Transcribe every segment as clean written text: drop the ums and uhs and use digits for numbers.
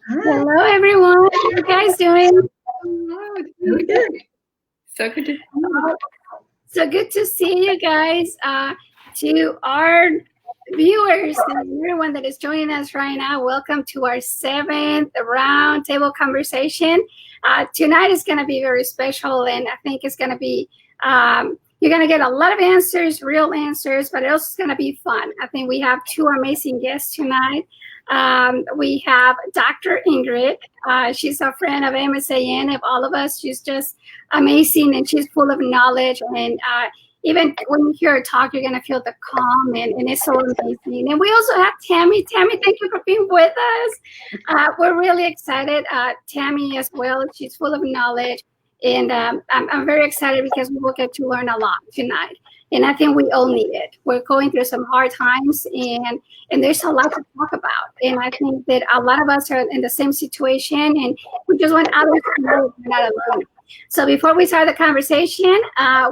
Hi. Hello, everyone. How you guys doing? Really good. So good to see you. So good to see you guys. To our viewers and everyone that is joining us right now, welcome to our 7th roundtable conversation. Tonight is going to be very special, and I think it's going to be you're going to get a lot of answers, real answers, but it's also going to be fun. I think we have two amazing guests tonight. We have Dr. Ingrid. She's a friend of MSAN, of all of us. She's just amazing, and she's full of knowledge. And even when you hear her talk, you're going to feel the calm, and it's so amazing. And we also have Tammy. Tammy, thank you for being with us. We're really excited. Tammy as well. She's full of knowledge. And I'm very excited because we will get to learn a lot tonight. And I think we all need it. We're going through some hard times, and there's a lot to talk about. And I think that a lot of us are in the same situation, and we just want others to know we're not alone. So before we start the conversation,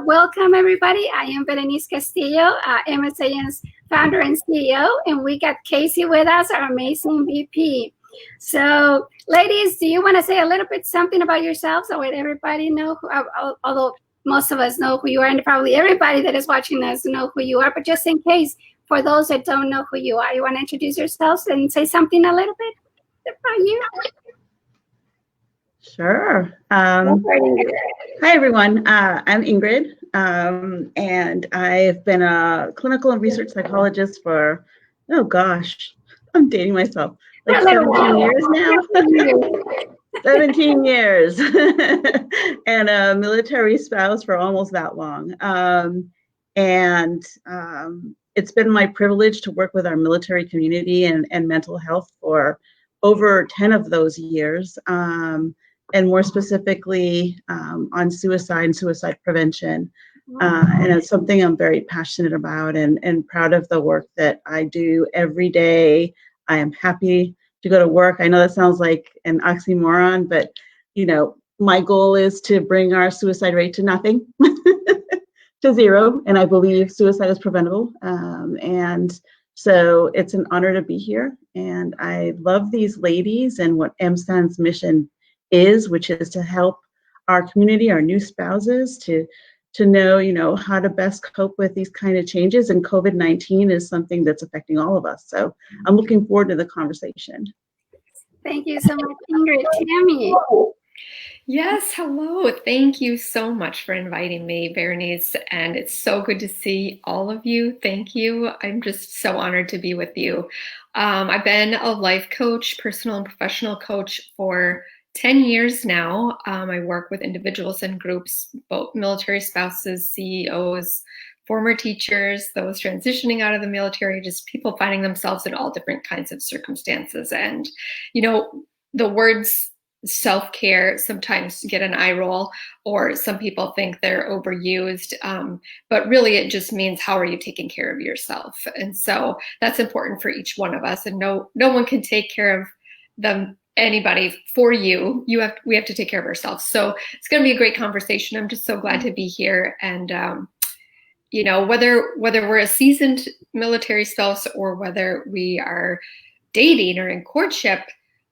welcome everybody. I am Berenice Castillo, MSAN's founder and CEO, and we got Casey with us, our amazing VP. So, ladies, do you want to say a little bit something about yourselves so that everybody know, although most of us know who you are, and probably everybody that is watching us know who you are, but just in case, for those that don't know who you are, you want to introduce yourselves and say something a little bit about you? Sure. Hi, everyone. I'm Ingrid, and I've been a clinical and research psychologist for, oh gosh, I'm dating myself, like 17 years now. 17 years. And a military spouse for almost that long. It's been my privilege to work with our military community and mental health for over 10 of those years. And more specifically on suicide and suicide prevention. And it's something I'm very passionate about and proud of the work that I do every day. I am happy to go to work. I know that sounds like an oxymoron, but my goal is to bring our suicide rate to nothing, to zero. And I believe suicide is preventable. And so it's an honor to be here. And I love these ladies and what MSAN's mission is, which is to help our community, our new spouses, to know, how to best cope with these kind of changes. And COVID-19 is something that's affecting all of us. So I'm looking forward to the conversation. Thank you so much, Ingrid. Tammy. Yes, hello. Thank you so much for inviting me, Berenice. And it's so good to see all of you. Thank you. I'm just so honored to be with you. I've been a life coach, personal and professional coach for 10 years now. I work with individuals and groups, both military spouses, CEOs, former teachers, those transitioning out of the military, just people finding themselves in all different kinds of circumstances. And, the words self-care sometimes get an eye roll, or some people think they're overused, but really it just means, how are you taking care of yourself? And so that's important for each one of us. And no one can take care of anybody for you. We have to take care of ourselves. So it's going to be a great conversation. I'm just so glad to be here. And whether we're a seasoned military spouse or whether we are dating or in courtship,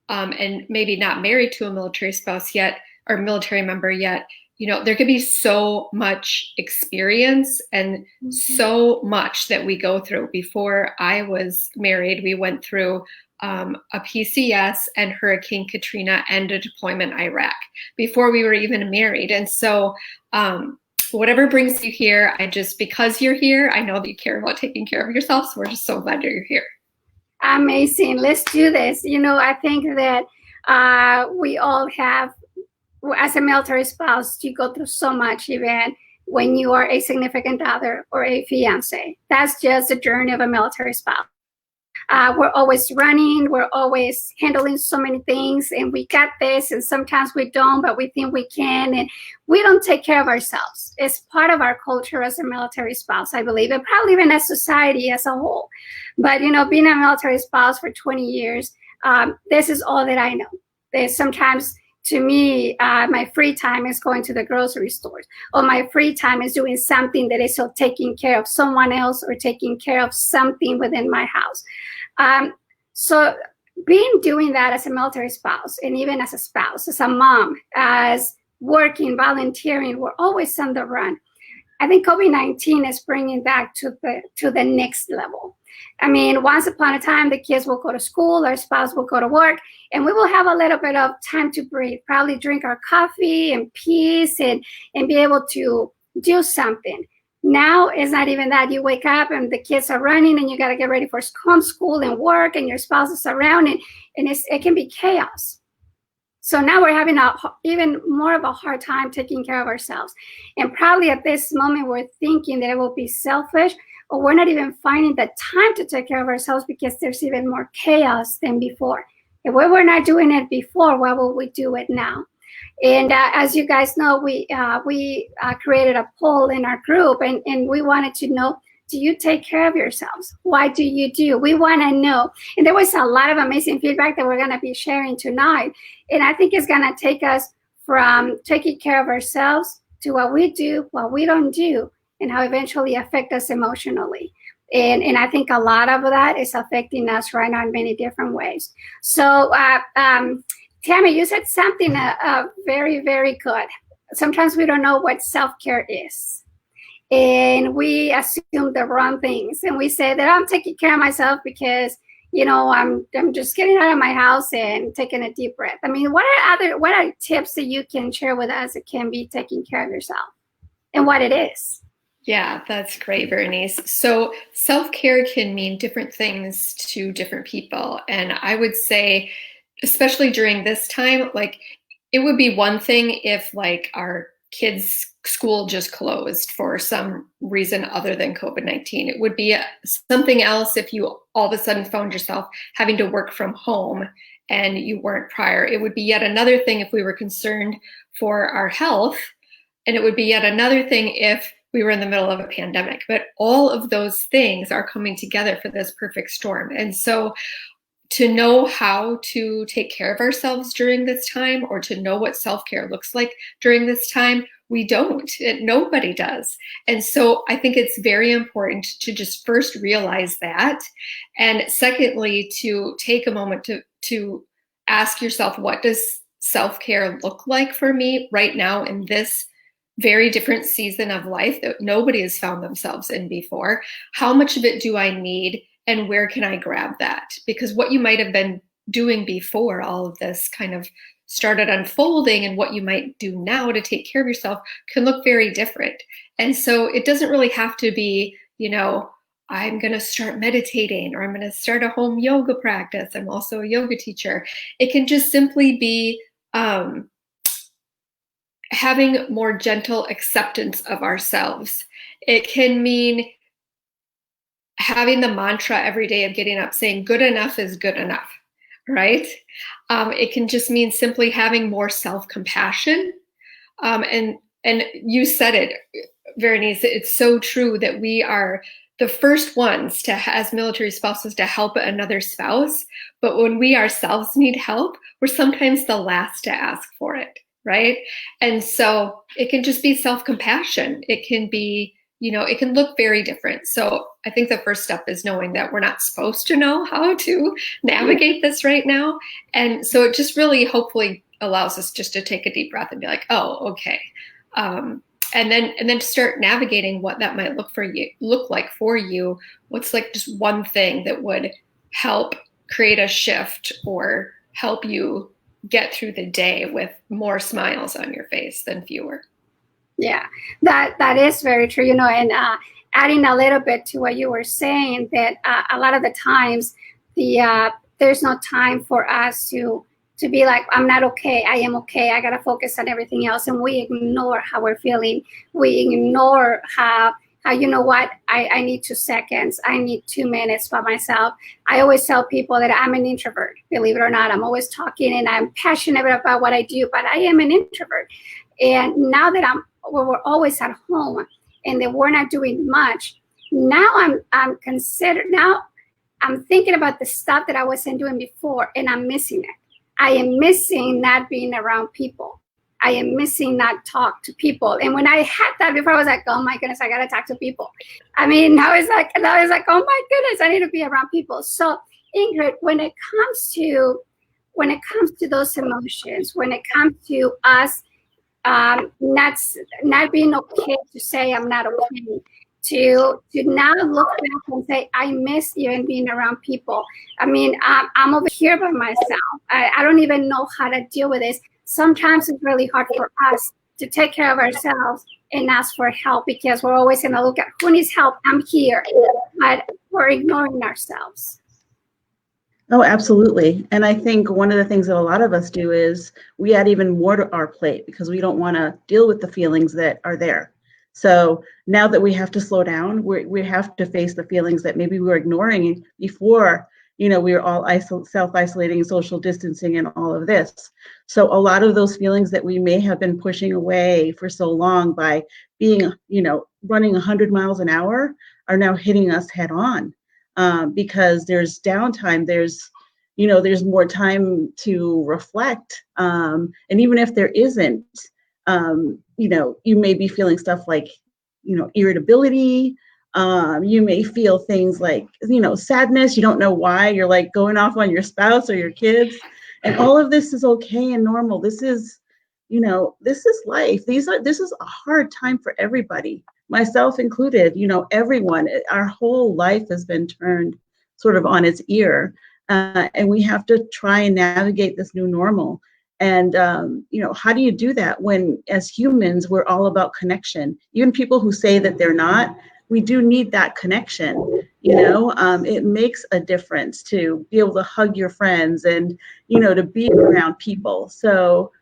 and maybe not married to a military spouse yet or military member yet, there could be so much experience and so much that we go through. Before I was married, we went through a PCS and Hurricane Katrina and a deployment in Iraq before we were even married. And so whatever brings you here, because you're here, I know that you care about taking care of yourself. So we're just so glad you're here. Amazing. Let's do this. I think that we all have, as a military spouse, you go through so much, even when you are a significant other or a fiance. That's just the journey of a military spouse. We're always running, we're always handling so many things, and we got this, and sometimes we don't, but we think we can, and we don't take care of ourselves. It's part of our culture as a military spouse, I believe, and probably even as society as a whole. But, being a military spouse for 20 years, this is all that I know. There's sometimes, to me, my free time is going to the grocery stores, or my free time is doing something that is taking care of someone else or taking care of something within my house. So being doing that as a military spouse, and even as a spouse, as a mom, as working, volunteering, we're always on the run. I think COVID-19 is bringing back to the next level. I mean, once upon a time, the kids will go to school, our spouse will go to work, and we will have a little bit of time to breathe, probably drink our coffee in peace and be able to do something. Now it's not even that. You wake up and the kids are running and you got to get ready for school and work, and your spouse is around, and it can be chaos. So now we're having even more of a hard time taking care of ourselves. And probably at this moment, we're thinking that it will be selfish, or we're not even finding the time to take care of ourselves because there's even more chaos than before. If we were not doing it before, why will we do it now? And as you guys know, we created a poll in our group, and we wanted to know, do you take care of yourselves? Why do you do? We want to know. And there was a lot of amazing feedback that we're going to be sharing tonight. And I think it's going to take us from taking care of ourselves to what we do, what we don't do, and how eventually affect us emotionally. And I think a lot of that is affecting us right now in many different ways. So, Tammy, you said something very, very good. Sometimes we don't know what self-care is. And we assume the wrong things. And we say that I'm taking care of myself because, you know, I'm just getting out of my house and taking a deep breath. I mean, what are tips that you can share with us that can be taking care of yourself and what it is? Yeah, that's great, Bernice. So self-care can mean different things to different people. And I would say, especially during this time, like, it would be one thing if like our kids' school just closed for some reason other than COVID-19. It would be something else if you all of a sudden found yourself having to work from home and you weren't prior. It would be yet another thing if we were concerned for our health. And it would be yet another thing if we were in the middle of a pandemic. But all of those things are coming together for this perfect storm. And so to know how to take care of ourselves during this time, or to know what self-care looks like during this time, we don't. Nobody does. And so I think it's very important to just first realize that. And secondly, to take a moment to ask yourself, what does self-care look like for me right now in this very different season of life that nobody has found themselves in before? How much of it do I need? And where can I grab that? Because what you might have been doing before all of this kind of started unfolding, and what you might do now to take care of yourself can look very different. And so it doesn't really have to be, you know, I'm going to start meditating, or I'm going to start a home yoga practice. I'm also a yoga teacher. It can just simply be having more gentle acceptance of ourselves. It can mean having the mantra every day of getting up saying good enough is good enough, right? It can just mean simply having more self-compassion. And you said it, Berenice, it's so true that we are the first ones to, as military spouses, to help another spouse. But when we ourselves need help, we're sometimes the last to ask for it, right? And so it can just be self-compassion. It can be, you know, it can look very different. So I think the first step is knowing that we're not supposed to know how to navigate this right now. And so it just really hopefully allows us just to take a deep breath and be like, oh, okay. And then to start navigating what that might look like for you. What's like just one thing that would help create a shift or help you get through the day with more smiles on your face than fewer. Yeah, that is very true, you know, and adding a little bit to what you were saying, that a lot of the times there's no time for us to be like, I'm not okay, I am okay, I gotta focus on everything else, and we ignore how we're feeling. We ignore how you know what, I need 2 seconds, I need 2 minutes by myself. I always tell people that I'm an introvert, believe it or not. I'm always talking and I'm passionate about what I do, but I am an introvert. And now that we're always at home and that we're not doing much, now I'm thinking about the stuff that I wasn't doing before, and I'm missing it. I am missing not being around people. I am missing not talk to people. And when I had that before, I was like, oh my goodness, I gotta talk to people. I mean, now it's like, oh my goodness, I need to be around people. So Ingrid, when it comes to those emotions, when it comes to us not being okay to say I'm not okay, to now look back and say I miss even being around people. I mean, I'm over here by myself. I don't even know how to deal with this. Sometimes it's really hard for us to take care of ourselves and ask for help because we're always going to look at who needs help. I'm here, but we're ignoring ourselves. Oh, absolutely. And I think one of the things that a lot of us do is we add even more to our plate because we don't want to deal with the feelings that are there. So now that we have to slow down, we have to face the feelings that maybe we were ignoring before, we were all self-isolating, social distancing, and all of this. So a lot of those feelings that we may have been pushing away for so long by being, running 100 miles an hour are now hitting us head on. Because there's downtime, there's more time to reflect. And even if there isn't, you may be feeling stuff like, irritability. You may feel things like, sadness. You don't know why. You're like going off on your spouse or your kids. And all of this is okay and normal. This is life. This is a hard time for everybody, myself included. Everyone, our whole life has been turned sort of on its ear. And we have to try and navigate this new normal. And, how do you do that when, as humans, we're all about connection? Even people who say that they're not, we do need that connection. It makes a difference to be able to hug your friends and, to be around people. So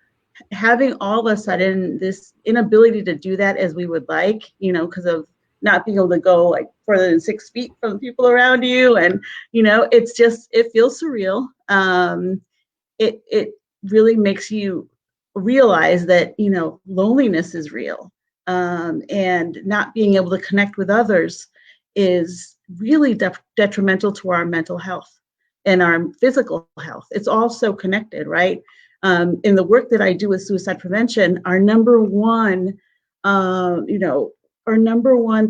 having all of a sudden this inability to do that as we would like, because of not being able to go like further than 6 feet from the people around you. And, it feels surreal. It really makes you realize that, loneliness is real. And not being able to connect with others is really detrimental to our mental health and our physical health. It's all so connected, right? In the work that I do with suicide prevention, our number one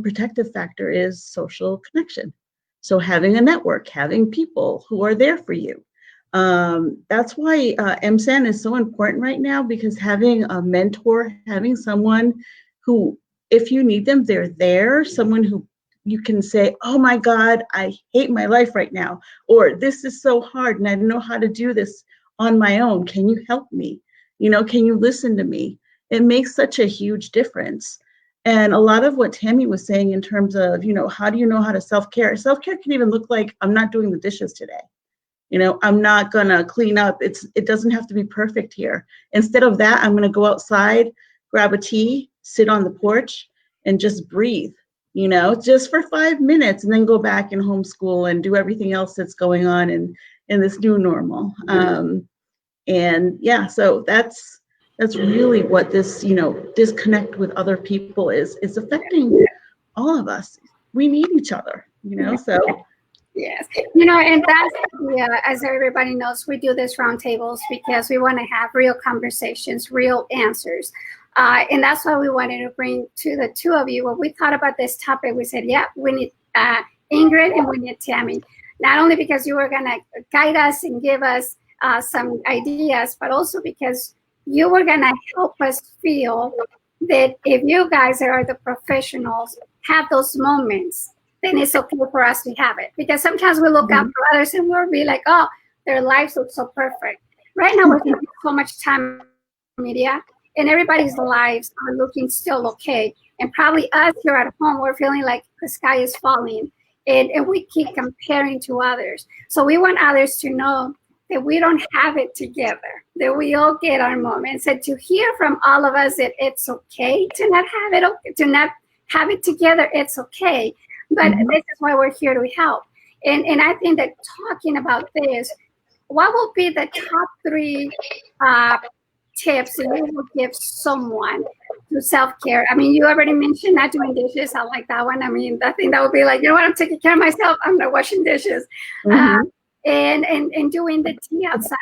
protective factor is social connection. So having a network, having people who are there for you. That's why MSN is so important right now, because having a mentor, having someone who, if you need them, they're there, someone who you can say, oh my God, I hate my life right now, or this is so hard and I don't know how to do this on my own. Can you help me? Can you listen to me? It makes such a huge difference. And a lot of what Tammy was saying in terms of, how do you know how to self-care? Self-care can even look like, I'm not doing the dishes today. I'm not gonna clean up. It doesn't have to be perfect here. Instead of that, I'm gonna go outside, grab a tea, sit on the porch, and just breathe, just for 5 minutes, and then go back and homeschool and do everything else that's going on in this new normal. And yeah, so that's really what this, disconnect with other people is affecting all of us. We need each other, so. Yes, and that's as everybody knows, we do this roundtables because we want to have real conversations, real answers. And that's why we wanted to bring to the two of you. When we thought about this topic, we said, yeah, we need Ingrid and we need Tammy. Not only because you were going to guide us and give us some ideas, but also because you were going to help us feel that if you guys that are the professionals have those moments, then it's okay for us to have it. Because sometimes we look out for others and we'll be like, oh, their lives look so perfect. Right now, we're spending so much time on media, and everybody's lives are looking still okay. And probably us here at home, we're feeling like the sky is falling, and we keep comparing to others. So we want others to know that we don't have it together, that we all get our moments, and to hear from all of us that it's okay to not have it together. It's okay. But this is why we're here to help. And I think that talking about this, what will be the top 3 tips that you will give someone to self-care? I mean, you already mentioned not doing dishes. I like that one. I mean, I think that would be like, you know what, I'm taking care of myself. I'm not washing dishes. And doing the tea outside.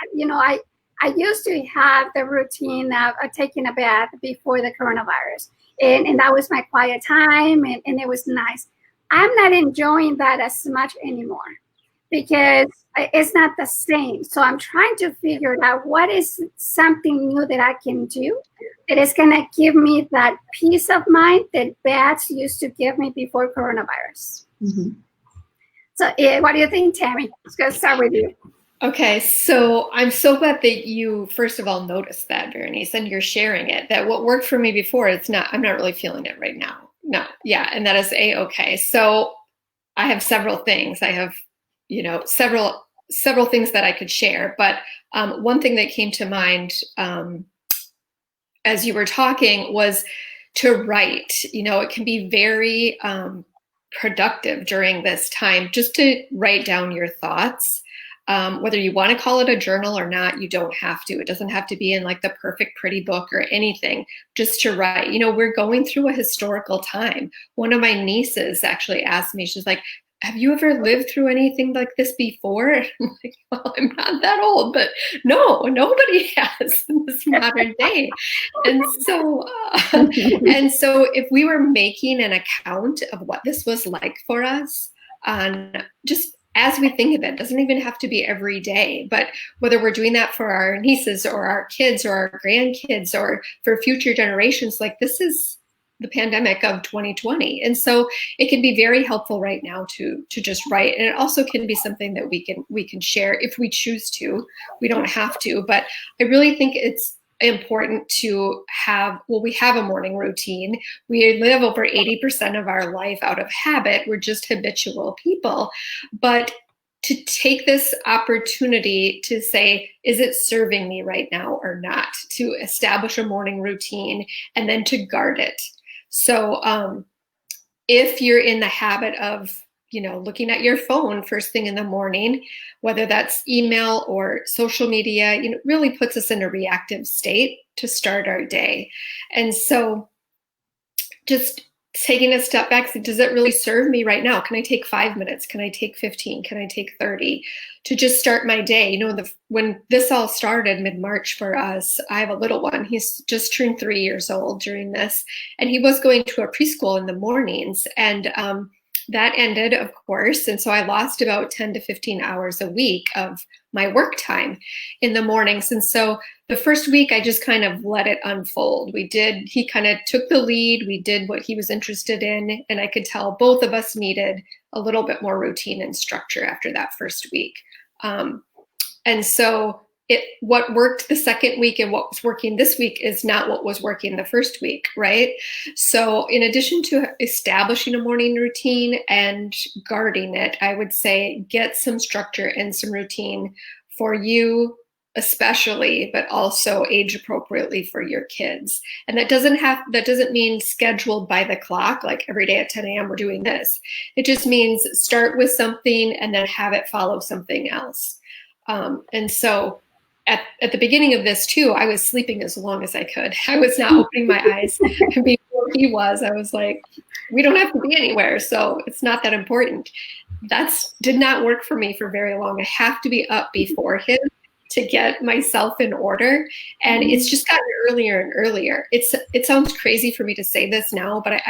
I used to have the routine of taking a bath before the coronavirus. And that was my quiet time, and it was nice. I'm not enjoying that as much anymore because it's not the same. So I'm trying to figure out what is something new that I can do that is going to give me that peace of mind that bats used to give me before coronavirus. Mhm. So what do you think, Tammy? Let's go start with you. Okay, so I'm so glad that you, first of all, noticed that, Berenice, and you're sharing it. That what worked for me before, I'm not really feeling it right now. No, yeah, and that is A-okay. So I have several things. I have, several things that I could share. But one thing that came to mind as you were talking was to write. It can be very productive during this time just to write down your thoughts. Whether you want to call it a journal or not, you don't have to. It doesn't have to be in like the perfect pretty book or anything, just to write. We're going through a historical time. One of my nieces actually asked me, she's like, have you ever lived through anything like this before? I'm like, well, I'm not that old, but no, nobody has in this modern day. And so, if we were making an account of what this was like for us, on just as we think of it, doesn't even have to be every day, but whether we're doing that for our nieces or our kids or our grandkids or for future generations, like this is the pandemic of 2020. And so it can be very helpful right now to just write. And it also can be something that we can share if we choose to. We don't have to, but I really think it's important to we have a morning routine. We live over 80% of our life out of habit. We're just habitual people. But to take this opportunity to say, is it serving me right now or not? To establish a morning routine and then to guard it. So if you're in the habit of looking at your phone first thing in the morning, whether that's email or social media, it really puts us in a reactive state to start our day. And so just taking a step back, does it really serve me right now? Can I take 5 minutes? Can I take 15? Can I take 30 to just start my day? When this all started mid-March for us, I have a little one. He's just turned 3 years old during this, and he was going to a preschool in the mornings, and that ended, of course. And so I lost about 10 to 15 hours a week of my work time in the mornings. And so the first week, I just kind of let it unfold. He kind of took the lead. We did what he was interested in. And I could tell both of us needed a little bit more routine and structure after that first week. And so what worked the second week and what was working this week is not what was working the first week, right? So in addition to establishing a morning routine and guarding it, I would say get some structure and some routine for you especially, but also age appropriately for your kids. And that doesn't mean scheduled by the clock, like every day at 10 a.m. we're doing this. It just means start with something and then have it follow something else. And so at the beginning of this too, I was sleeping as long as I could. I was not opening my eyes. And before he was, I was like, we don't have to be anywhere, so it's not that important. That did not work for me for very long. I have to be up before him to get myself in order. And it's just gotten earlier and earlier. It sounds crazy for me to say this now, but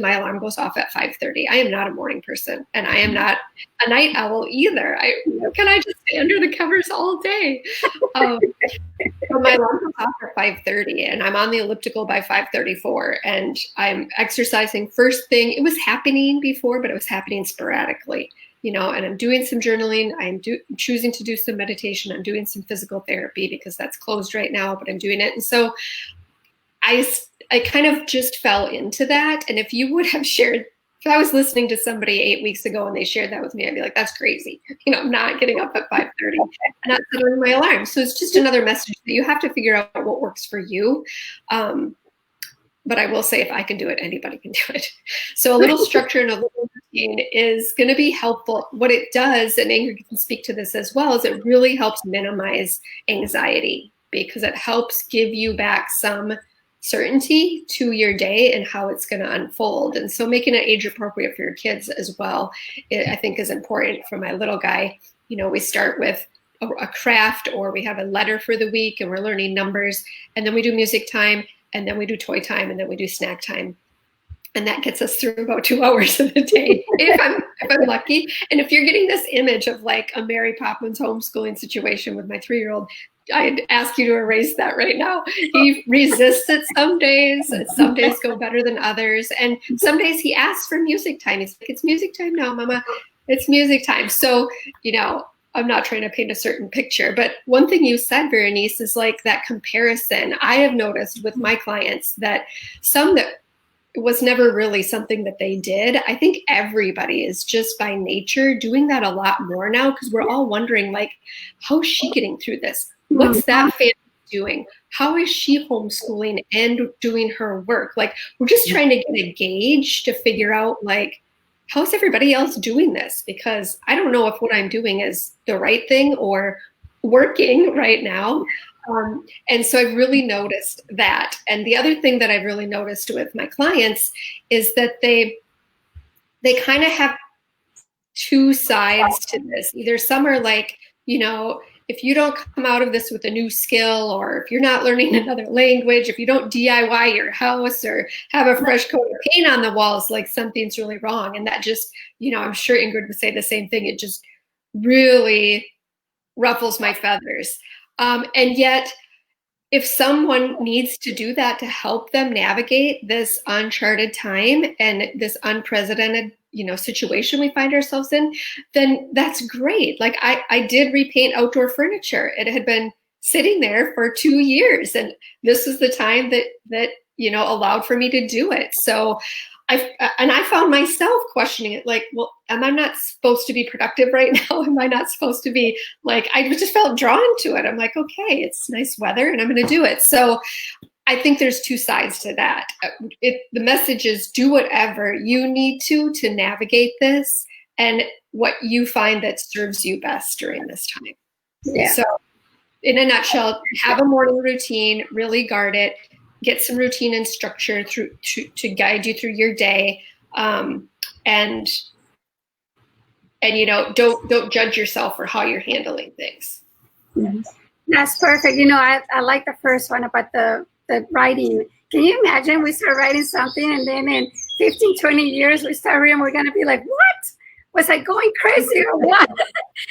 my alarm goes off at 5:30. I am not a morning person, and I am not a night owl either. I just stay under the covers all day? So my alarm goes off at 5:30, and I'm on the elliptical by 5:34, and I'm exercising first thing. It was happening before, but it was happening sporadically. And I'm doing some journaling. I'm choosing to do some meditation. I'm doing some physical therapy because that's closed right now, but I'm doing it. And so I kind of just fell into that. And if you would have shared, if I was listening to somebody 8 weeks ago and they shared that with me, I'd be like, that's crazy. Not getting up at 5:30 and not setting my alarm. So it's just another message that you have to figure out what works for you. But I will say, if I can do it, anybody can do it. So a little structure and a little routine is going to be helpful. What it does, and Ingrid can speak to this as well, is it really helps minimize anxiety because it helps give you back some certainty to your day and how it's going to unfold. And so making it age appropriate for your kids as well, I think is important. For my little guy, we start with a craft, or we have a letter for the week and we're learning numbers, and then we do music time, and then we do toy time, and then we do snack time. And that gets us through about 2 hours of the day, if I'm lucky. And if you're getting this image of like a Mary Poppins homeschooling situation with my 3-year-old, I'd ask you to erase that right now. He resists it some days. Some days go better than others. And some days he asks for music time. He's like, it's music time now, Mama. It's music time. So, you know, I'm not trying to paint a certain picture, but one thing you said, Berenice, is like that comparison. I have noticed with my clients that some that it was never really something that they did. I think everybody is just by nature doing that a lot more now, because we're all wondering, like, how is she getting through this? What's that family doing? How is she homeschooling and doing her work? Like, we're just trying to get a gauge to figure out, like, how's everybody else doing this? Because I don't know if what I'm doing is the right thing or working right now. And so I've really noticed that. And the other thing that I've really noticed with my clients is that they kind of have two sides to this. Either some are like, you know, if you don't come out of this with a new skill, or if you're not learning another language, if you don't DIY your house or have a fresh coat of paint on the walls, like something's really wrong. And that just, you know, I'm sure Ingrid would say the same thing. It just really ruffles my feathers. And yet, if someone needs to do that to help them navigate this uncharted time and this unprecedented, you know, situation we find ourselves in, then that's great. Like I did repaint outdoor furniture. It had been sitting there for 2 years, and this is the time that you know allowed for me to do it. So I found myself questioning it, like, well, am I not supposed to be productive right now? Am I not supposed to be like, I just felt drawn to it. I'm like, okay, it's nice weather and I'm going to do it. So I think there's two sides to that. The message is do whatever you need to navigate this and what you find that serves you best during this time. Yeah. So in a nutshell, have a morning routine, really guard it. Get some routine and structure to guide you through your day, and you know, don't judge yourself for how you're handling things. That's perfect. You know, I like the first one about the writing. Can you imagine we start writing something and then in 15, 20 years we start reading, we're gonna be like, what? Was I going crazy or what?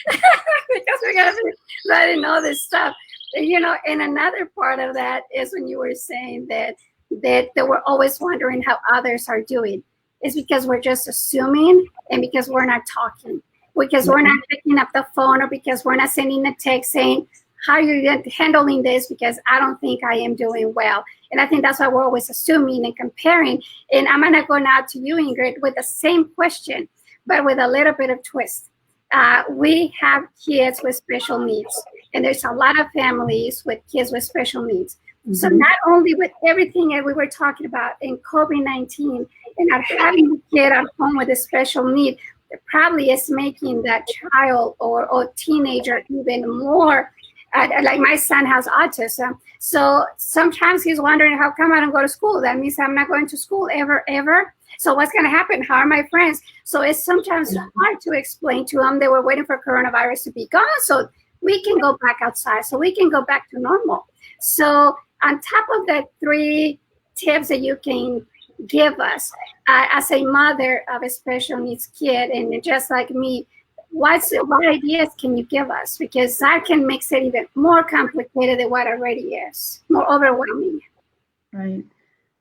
Because we're gonna be writing all this stuff. You know, and another part of that is when you were saying that they were always wondering how others are doing. It's because we're just assuming, and because we're not talking, because we're not picking up the phone, or because we're not sending a text saying, how are you handling this? Because I don't think I am doing well. And I think that's why we're always assuming and comparing. And I'm gonna go now to you, Ingrid, with the same question, but with a little bit of twist. We have kids with special needs, and there's a lot of families with kids with special needs. So not only with everything that we were talking about in COVID-19 and not having a kid at home with a special need, it probably is making that child or teenager even more, like my son has autism. So sometimes he's wondering, how come I don't go to school? That means I'm not going to school ever. So what's going to happen? How are my friends? So it's sometimes hard to explain to them. They were waiting for coronavirus to be gone so we can go back outside, so we can go back to normal. So on top of the 3 tips that you can give us as a mother of a special needs kid, and just like me, what ideas can you give us? Because that can make it even more complicated than what already is, more overwhelming. Right.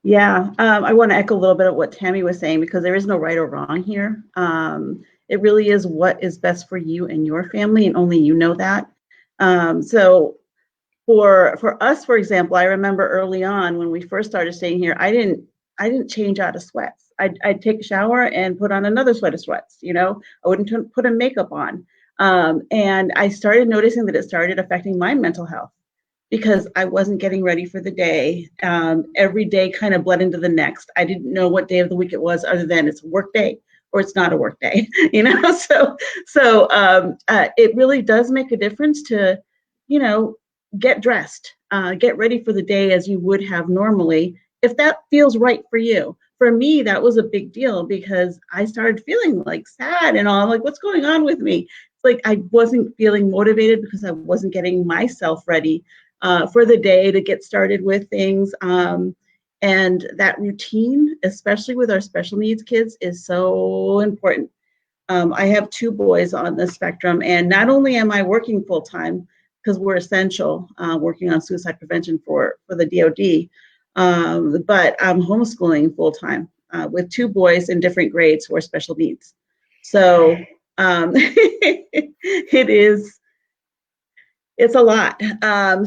Yeah, I want to echo a little bit of what Tammy was saying, because there is no right or wrong here. It really is what is best for you and your family, and only you know that. So for us, for example, I remember early on when we first started staying here, I didn't change out of sweats. I'd take a shower and put on another sweat of sweats. You know, I wouldn't put a makeup on. And I started noticing that it started affecting my mental health, because I wasn't getting ready for the day. Every day kind of bled into the next. I didn't know what day of the week it was, other than it's a work day or it's not a work day, you know? So it really does make a difference to, you know, get dressed, get ready for the day as you would have normally, if that feels right for you. For me, that was a big deal, because I started feeling like sad and all. I'm like, what's going on with me? It's like I wasn't feeling motivated because I wasn't getting myself ready for the day to get started with things. And And that routine, especially with our special needs kids, is so important. I have 2 boys on the spectrum, and not only am I working full time because we're essential, working on suicide prevention for the DoD, but I'm homeschooling full time with 2 boys in different grades who are special needs. So it's a lot.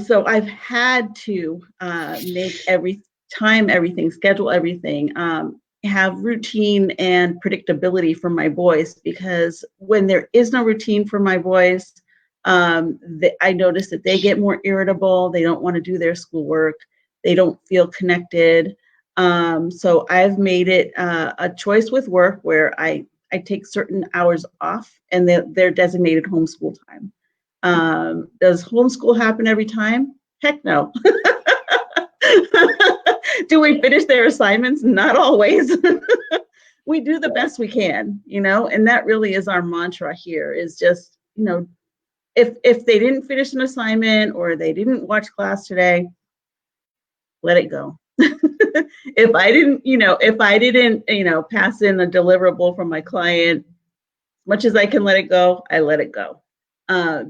So I've had to make everything, schedule everything, have routine and predictability for my boys, because when there is no routine for my boys, I notice that they get more irritable. They don't want to do their schoolwork. They don't feel connected. So I've made it a choice with work where I take certain hours off, and they're designated homeschool time. Does homeschool happen every time? Heck no. Do we finish their assignments? Not always. We do the best we can, and that really is our mantra here, is just, if they didn't finish an assignment or they didn't watch class today, let it go. If I didn't, pass in a deliverable from my client, much as I can let it go, I let it go.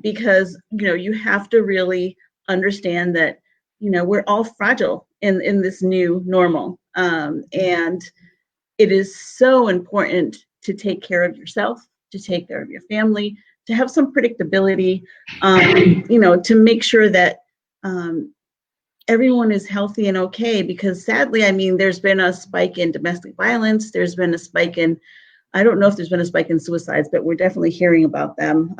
Because, you have to really understand that, we're all fragile in this new normal. And it is so important to take care of yourself, to take care of your family, to have some predictability, to make sure that everyone is healthy and okay. Because sadly, there's been a spike in domestic violence. There's been a spike in, I don't know if there's been a spike in suicides, but we're definitely hearing about them.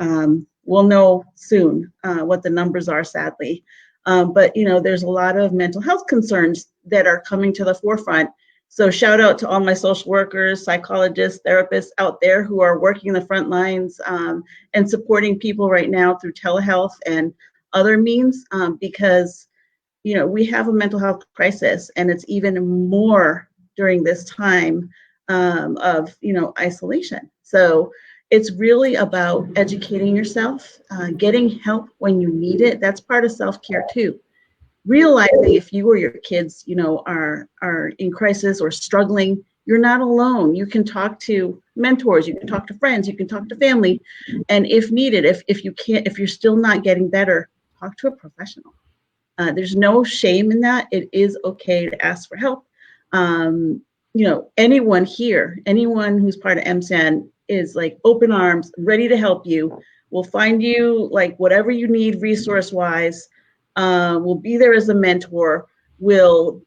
We'll know soon what the numbers are, sadly. But there's a lot of mental health concerns that are coming to the forefront. So shout out to all my social workers, psychologists, therapists out there who are working the front lines and supporting people right now through telehealth and other means, because we have a mental health crisis, and it's even more during this time of isolation. So it's really about educating yourself, getting help when you need it. That's part of self-care too. Realizing if you or your kids, are in crisis or struggling, you're not alone. You can talk to mentors, you can talk to friends, you can talk to family, and if needed, if you're still not getting better, talk to a professional. There's no shame in that. It is okay to ask for help. Anyone here, anyone who's part of MSAN is like open arms, ready to help you. We'll find you like whatever you need resource-wise. We'll be there as a mentor. We'll,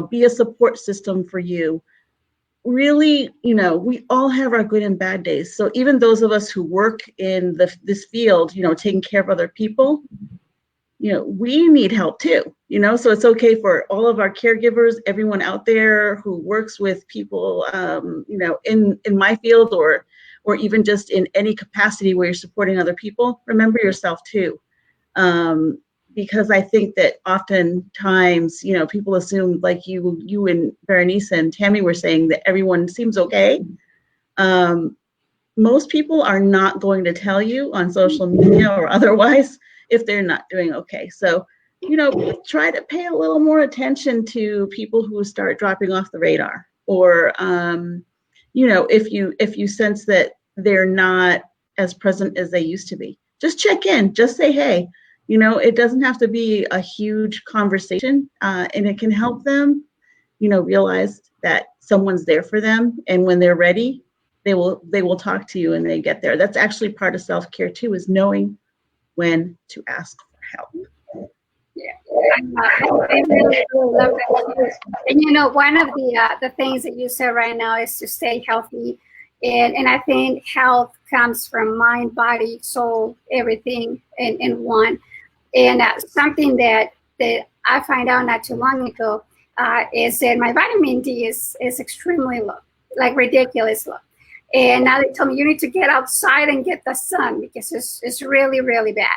be a support system for you. Really, we all have our good and bad days. So even those of us who work in this field, taking care of other people, we need help too, so it's okay for all of our caregivers, everyone out there who works with people, in my field or even just in any capacity where you're supporting other people, remember yourself too. Because I think that oftentimes, people assume, like you and Berenice and Tammy were saying, that everyone seems okay. Most people are not going to tell you on social media or otherwise if they're not doing okay. So, try to pay a little more attention to people who start dropping off the radar, or, if you sense that they're not as present as they used to be, just check in, just say, hey, it doesn't have to be a huge conversation, and it can help them, realize that someone's there for them. And when they're ready, they will talk to you and they get there. That's actually part of self-care too, is knowing when to ask for help. Yeah, I really love that. And one of the things that you said right now is to stay healthy, and I think health comes from mind, body, soul, everything in one. And something that I find out not too long ago is that my vitamin D is extremely low, like ridiculous low. And now they told me you need to get outside and get the sun because it's really, really bad.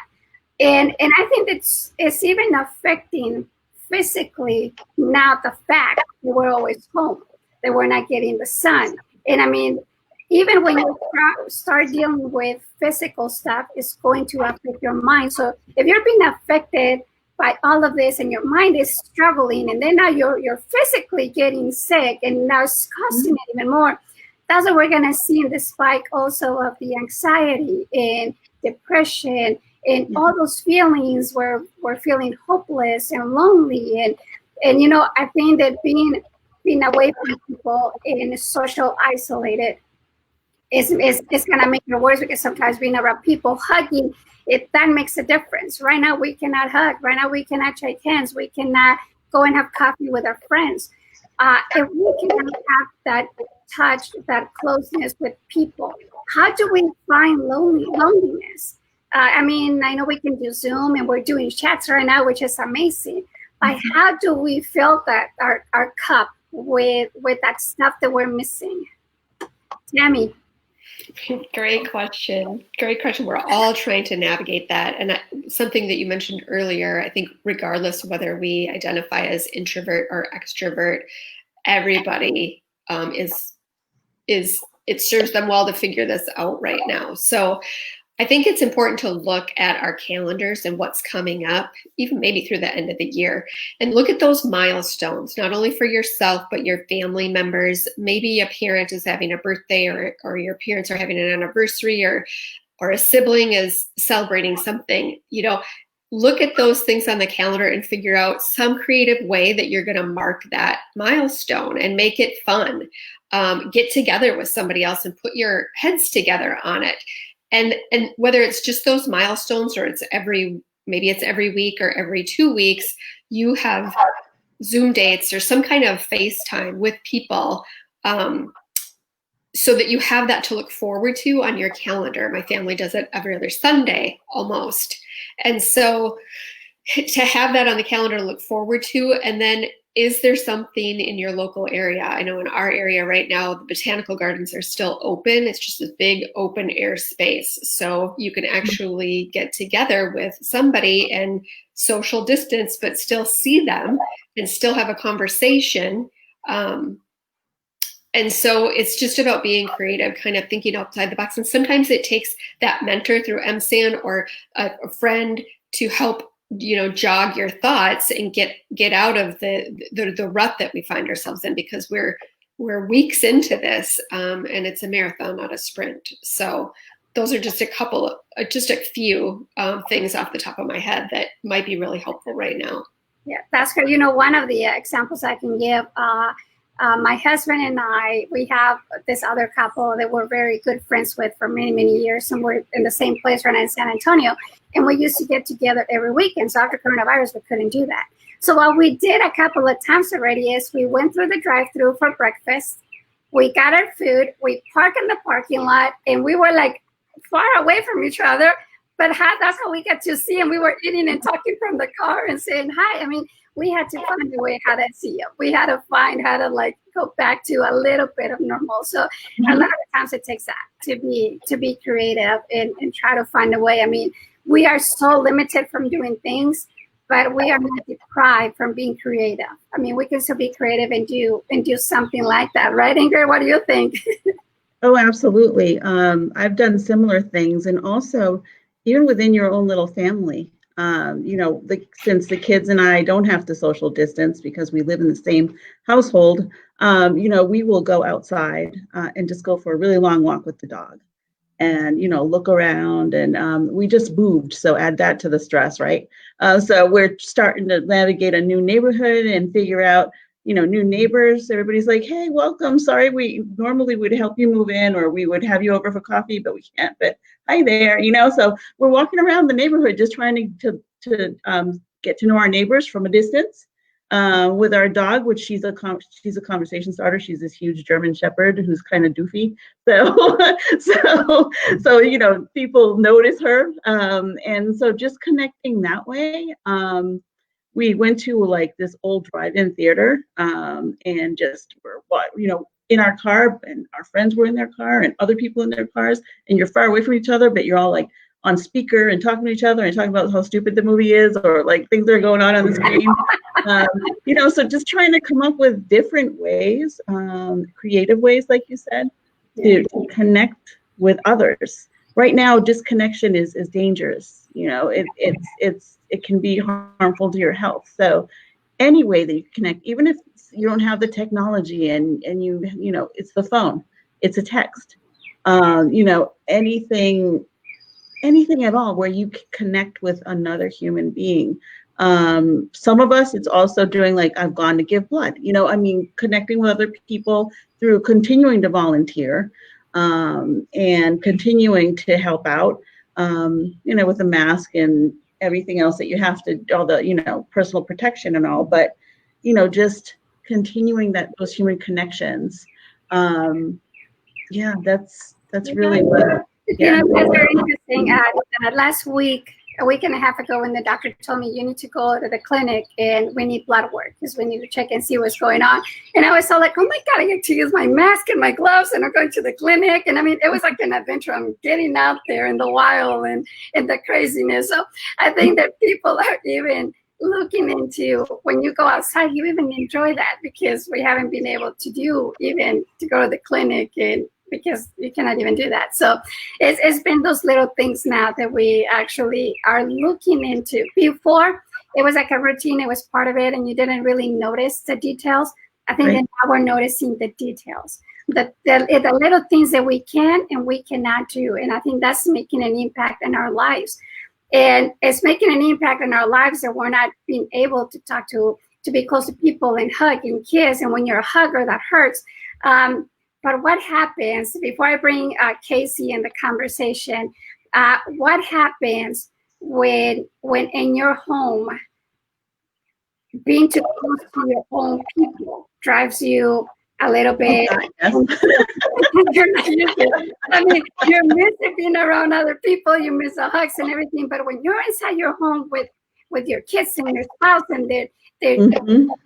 And I think it's even affecting physically now the fact that we're always home, that we're not getting the sun. And even when you start dealing with physical stuff, it's going to affect your mind. So if you're being affected by all of this, and your mind is struggling, and then now you're physically getting sick, and now it's costing it even more. That's what we're gonna see in the spike also of the anxiety and depression and all those feelings where we're feeling hopeless and lonely, and you know, I think that being away from people and social isolated is gonna make it worse, because sometimes being around people, hugging, that makes a difference. Right now we cannot hug. Right now we cannot shake hands. We cannot go and have coffee with our friends. If we cannot have that touch, that closeness with people, how do we find loneliness? I mean, I know we can do Zoom and we're doing chats right now, which is amazing. But how do we fill that our cup with that stuff that we're missing? Tammy. Great question. Great question. We're all trying to navigate that. And something that you mentioned earlier, I think regardless of whether we identify as introvert or extrovert, everybody it serves them well to figure this out right now. So I think it's important to look at our calendars and what's coming up, even maybe through the end of the year, and look at those milestones, not only for yourself, but your family members. Maybe a parent is having a birthday, or your parents are having an anniversary, or a sibling is celebrating something. You know, look at those things on the calendar and figure out some creative way that you're going to mark that milestone and make it fun. Get together with somebody else and put your heads together on it. And whether it's just those milestones, or maybe it's every week or every 2 weeks, you have Zoom dates or some kind of FaceTime with people, so that you have that to look forward to on your calendar. My family does it every other Sunday almost. And so to have that on the calendar to look forward to, and then is there something in your local area? I know in our area right now, the botanical gardens are still open. It's just a big open air space. So you can actually get together with somebody and social distance, but still see them and still have a conversation. And so it's just about being creative, kind of thinking outside the box. And sometimes it takes that mentor through MSAN or a friend to help, you know, jog your thoughts and get out of the rut that we find ourselves in, because we're weeks into this, and it's a marathon, not a sprint. So those are just a few things off the top of my head that might be really helpful right now. Yeah, that's good. You know, one of the examples I can give, my husband and I, we have this other couple that we're very good friends with for many, many years, and we're in the same place right now in San Antonio. And we used to get together every weekend. So after coronavirus, we couldn't do that. So what we did a couple of times already is we went through the drive-thru for breakfast. We got our food. We parked in the parking lot, and we were like far away from each other. But that's how we got to see him. We were eating and talking from the car and saying hi. I mean, we had to find a way how to see him. We had to find how to like go back to a little bit of normal. So a lot of times it takes that to be creative and try to find a way. I mean, we are so limited from doing things, but we are not deprived from being creative. I mean, we can still be creative and do something like that, right, Ingrid? What do you think? Oh, absolutely. I've done similar things, and also even within your own little family. You know, since the kids and I don't have to social distance because we live in the same household, you know, we will go outside and just go for a really long walk with the dog. And, you know, look around, and we just moved. So add that to the stress, right? So we're starting to navigate a new neighborhood and figure out, you know, new neighbors. Everybody's like, hey, welcome. Sorry, we normally would help you move in, or we would have you over for coffee, but we can't. But hi there, you know. So we're walking around the neighborhood just trying to get to know our neighbors from a distance. With our dog, which she's a conversation starter. She's this huge German Shepherd who's kind of doofy. So you know, people notice her, and so just connecting that way. We went to like this old drive-in theater, and just were, you know, in our car, and our friends were in their car, and other people in their cars, and you're far away from each other, but you're all like on speaker and talking to each other and talking about how stupid the movie is, or like things that are going on the screen. You know, so just trying to come up with different ways, creative ways, like you said, to connect with others. right now disconnection is dangerous. It can be harmful to your health. So any way that you connect, even if you don't have the technology and it's the phone, it's a text, anything at all where you can connect with another human being. Some of us, it's also doing like, I've gone to give blood, connecting with other people through continuing to volunteer, and continuing to help out, with a mask and everything else that you have to, all the, personal protection and all, but, just continuing those human connections. Yeah, that's really what. Yeah. That's very interesting. Last week, a week and a half ago, when the doctor told me you need to go to the clinic and we need blood work because we need to check and see what's going on. And I was all like, oh my God, I get to use my mask and my gloves and I'm going to the clinic. And I mean, it was like an adventure. I'm getting out there in the wild and the craziness. So I think that people are even looking into, when you go outside, you even enjoy that, because we haven't been able to do even to go to the clinic, and because you cannot even do that. So it's been those little things now that we actually are looking into. Before, it was like a routine, it was part of it, and you didn't really notice the details. I think that now we're noticing the details, the little things that we can and we cannot do. And I think that's making an impact in our lives. And it's making an impact in our lives that we're not being able to talk to be close to people and hug and kiss. And when you're a hugger, that hurts. But what happens, before I bring Casey in the conversation, what happens when in your home, being too close to your own people drives you a little bit? I mean, you're missing being around other people, you miss the hugs and everything. But when you're inside your home with your kids and your spouse, and they're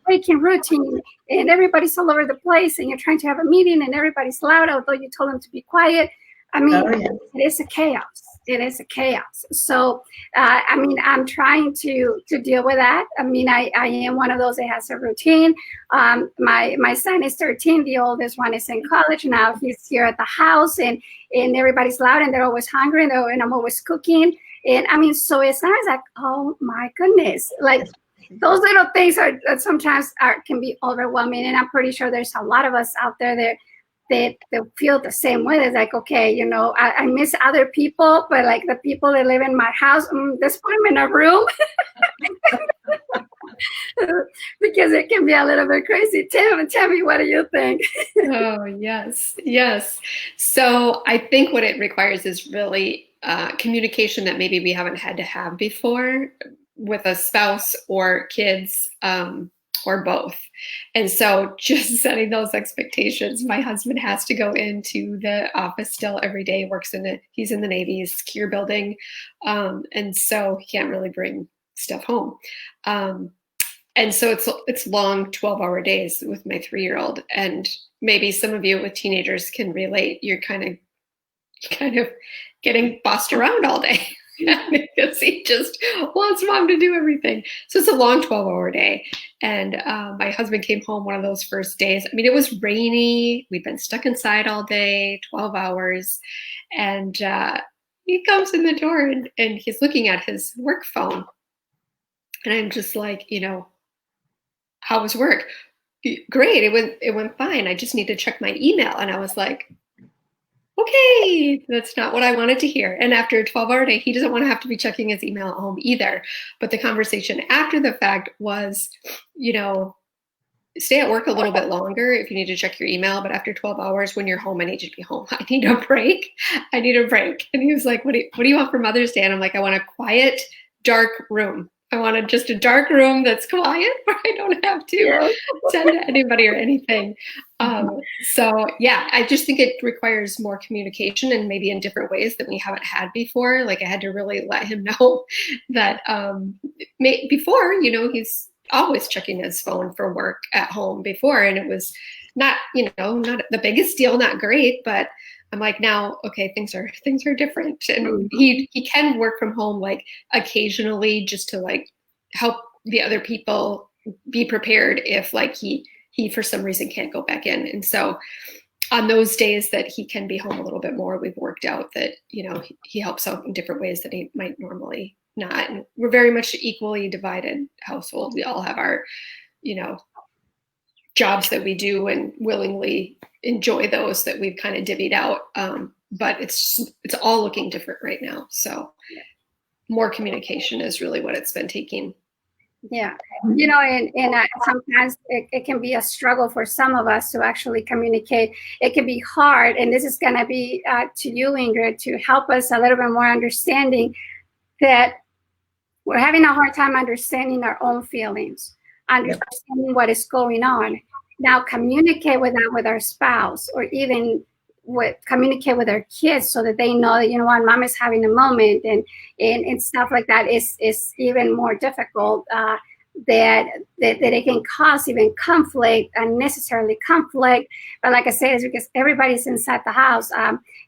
breaking routine, and everybody's all over the place, and you're trying to have a meeting and everybody's loud, although you told them to be quiet. I mean, it is a chaos. It is a chaos. So, I'm trying to deal with that. I mean, I am one of those that has a routine. My son is 13. The oldest one is in college now. He's here at the house, and everybody's loud, and they're always hungry, and I'm always cooking. And I mean, so it's not like, oh my goodness, like those little things are that sometimes can be overwhelming. And I'm pretty sure there's a lot of us out there that feel the same way. It's like, okay, I miss other people, but like the people that live in my house, let's put them in a room. Because it can be a little bit crazy. Tim, tell me, what do you think? Oh, yes. So I think what it requires is really communication that maybe we haven't had to have before with a spouse or kids, or both. And so just setting those expectations. My husband has to go into the office still every day, he's in the Navy, secure building. And so he can't really bring stuff home. And so it's long 12-hour days with my 3-year-old. And maybe some of you with teenagers can relate. You're kind of getting bossed around all day. Because he just wants mom to do everything. So it's a long 12-hour day. And my husband came home one of those first days. I mean, it was rainy. We'd been stuck inside all day, 12 hours. And he comes in the door and he's looking at his work phone. And I'm just like, how was work? Great. It went fine. I just need to check my email. And I was like, okay, that's not what I wanted to hear. And after a 12-hour day, he doesn't want to have to be checking his email at home either. But the conversation after the fact was, stay at work a little bit longer if you need to check your email. But after 12 hours, when you're home, I need you to be home. I need a break. And he was like, what do you want for Mother's Day? And I'm like, I want a quiet, dark room. I wanted just a dark room that's quiet where I don't have to send to anybody or anything. So yeah, I just think it requires more communication, and maybe in different ways that we haven't had before. Like, I had to really let him know that before, he's always checking his phone for work at home before. And it was not, not the biggest deal, not great, but I'm like, now, okay, things are different. And he can work from home, like occasionally, just to like help the other people be prepared if like he for some reason can't go back in. And so on those days that he can be home a little bit more, we've worked out that, he helps out in different ways that he might normally not. And we're very much equally divided household. We all have our, jobs that we do and willingly enjoy those that we've kind of divvied out. But it's all looking different right now. So more communication is really what it's been taking. Yeah, and sometimes it can be a struggle for some of us to actually communicate. It can be hard, and this is going to be to you, Ingrid, to help us a little bit more understanding that we're having a hard time understanding our own feelings, understanding what is going on. Now, communicate with that with our spouse, or even communicate with our kids so that they know that, what, mom is having a moment, and stuff like that is even more difficult. That it can cause even conflict, unnecessarily conflict. But like I said, it's because everybody's inside the house.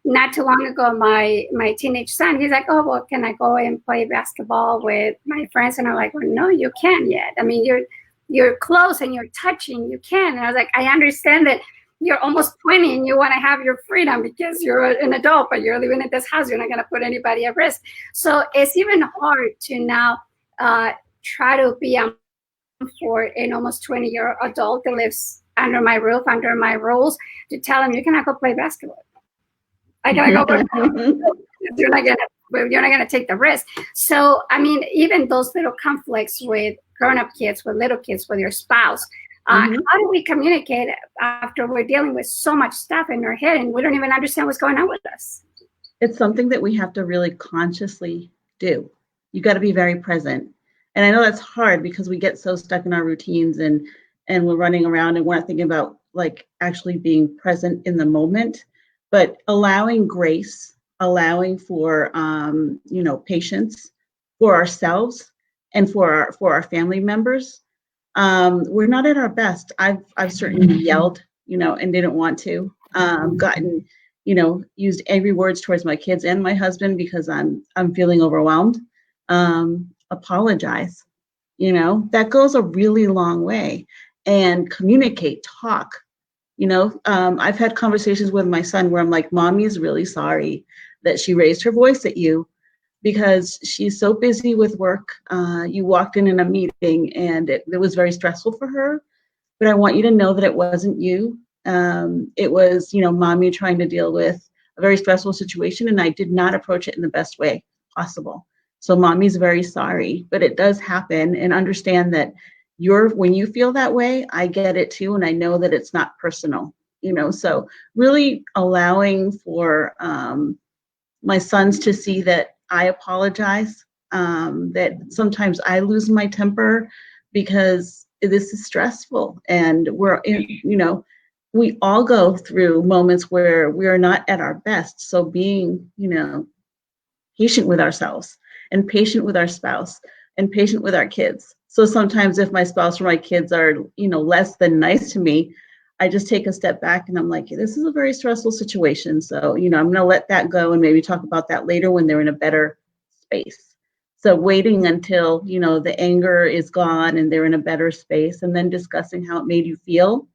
Not too long ago, my teenage son, he's like, oh, well, can I go and play basketball with my friends? And I'm like, well, no, you can't yet. I mean, you're close and you're touching, you can. And I was like, I understand that you're almost 20 and you want to have your freedom because you're an adult, but you're living in this house. You're not going to put anybody at risk. So it's even hard to now try to be for an almost 20-year adult that lives under my roof, under my rules, to tell him, you cannot go play basketball. I gotta go. You're not gonna take the risk. So I mean, even those little conflicts with grown-up kids, with little kids, with your spouse. How do we communicate after we're dealing with so much stuff in our head and we don't even understand what's going on with us? It's something that we have to really consciously do. You got to be very present. And I know that's hard because we get so stuck in our routines and we're running around and we're not thinking about like actually being present in the moment, but allowing grace, allowing for, patience for ourselves and for our family members. We're not at our best. I've certainly yelled, and didn't want to, gotten, used angry words towards my kids and my husband because I'm feeling overwhelmed. Apologize, that goes a really long way. And communicate, talk. I've had conversations with my son where I'm like, Mommy's really sorry that she raised her voice at you because she's so busy with work. You walked in a meeting and it was very stressful for her, but I want you to know that it wasn't you. It was, Mommy trying to deal with a very stressful situation, and I did not approach it in the best way possible. So Mommy's very sorry, but it does happen, and understand that when you feel that way, I get it too, and I know that it's not personal, so really allowing for my sons to see that I apologize, that sometimes I lose my temper because this is stressful, and we all go through moments where we are not at our best. So being, patient with ourselves and patient with our spouse and patient with our kids. So sometimes if my spouse or my kids are, less than nice to me, I just take a step back and I'm like, this is a very stressful situation. So, I'm going to let that go and maybe talk about that later when they're in a better space. So waiting until, the anger is gone and they're in a better space, and then discussing how it made you feel.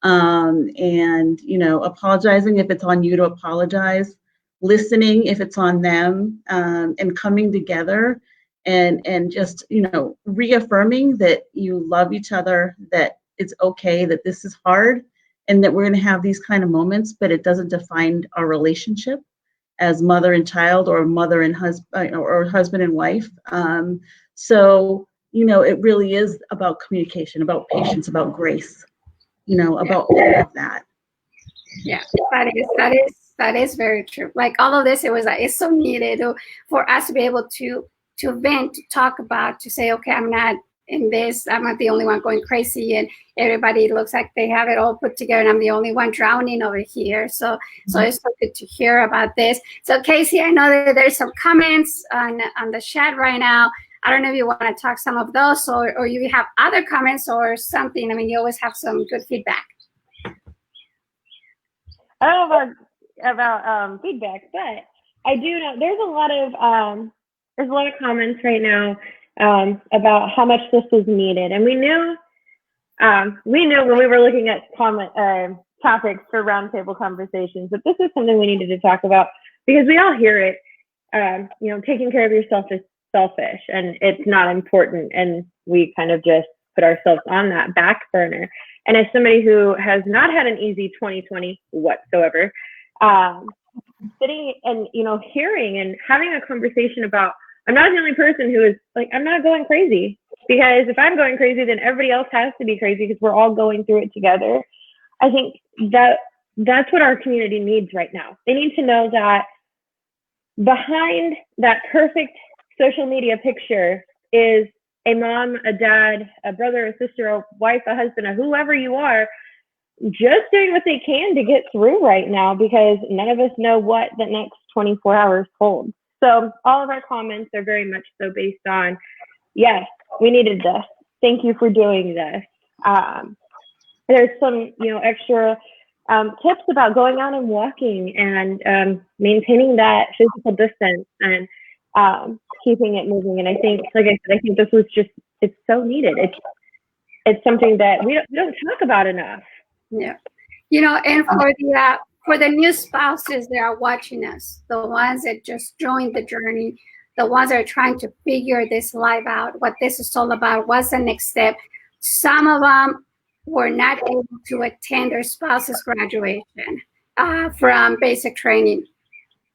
And, apologizing if it's on you to apologize, listening if it's on them, and coming together and just, reaffirming that you love each other, that it's okay, that this is hard, and that we're going to have these kind of moments, but it doesn't define our relationship as mother and child, or mother and husband, or husband and wife. So, it really is about communication, about patience, about grace, about all of that. Yeah, that is very true. Like all of this, it's so needed for us to be able to vent, to talk about, to say, okay, I'm not in this, I'm not the only one going crazy, and everybody looks like they have it all put together, and I'm the only one drowning over here. So it's so good to hear about this. So Casey, I know that there's some comments on the chat right now. I don't know if you want to talk some of those, or you have other comments or something. I mean, you always have some good feedback. I don't know about feedback, but I do know there's a lot of comments right now about how much this is needed, and we knew when we were looking at topics for roundtable conversations, but this is something we needed to talk about because we all hear it. Taking care of yourself is selfish and it's not important, and we kind of just put ourselves on that back burner. And as somebody who has not had an easy 2020 whatsoever, sitting and hearing and having a conversation about, I'm not the only person who is like, I'm not going crazy, because if I'm going crazy, then everybody else has to be crazy because we're all going through it together. I think that's what our community needs right now. They need to know that behind that perfect social media picture is a mom, a dad, a brother, a sister, a wife, a husband, or whoever you are, just doing what they can to get through right now, because none of us know what the next 24 hours holds. So all of our comments are very much so based on, yes, we needed this. Thank you for doing this. There's some, extra tips about going out and walking and maintaining that physical distance and keeping it moving. And I think, like I said, I think this was just, it's so needed. It's something that we don't talk about enough. Yeah. And for the new spouses that are watching us, the ones that just joined the journey, the ones that are trying to figure this life out, what this is all about, what's the next step. Some of them were not able to attend their spouse's graduation from basic training.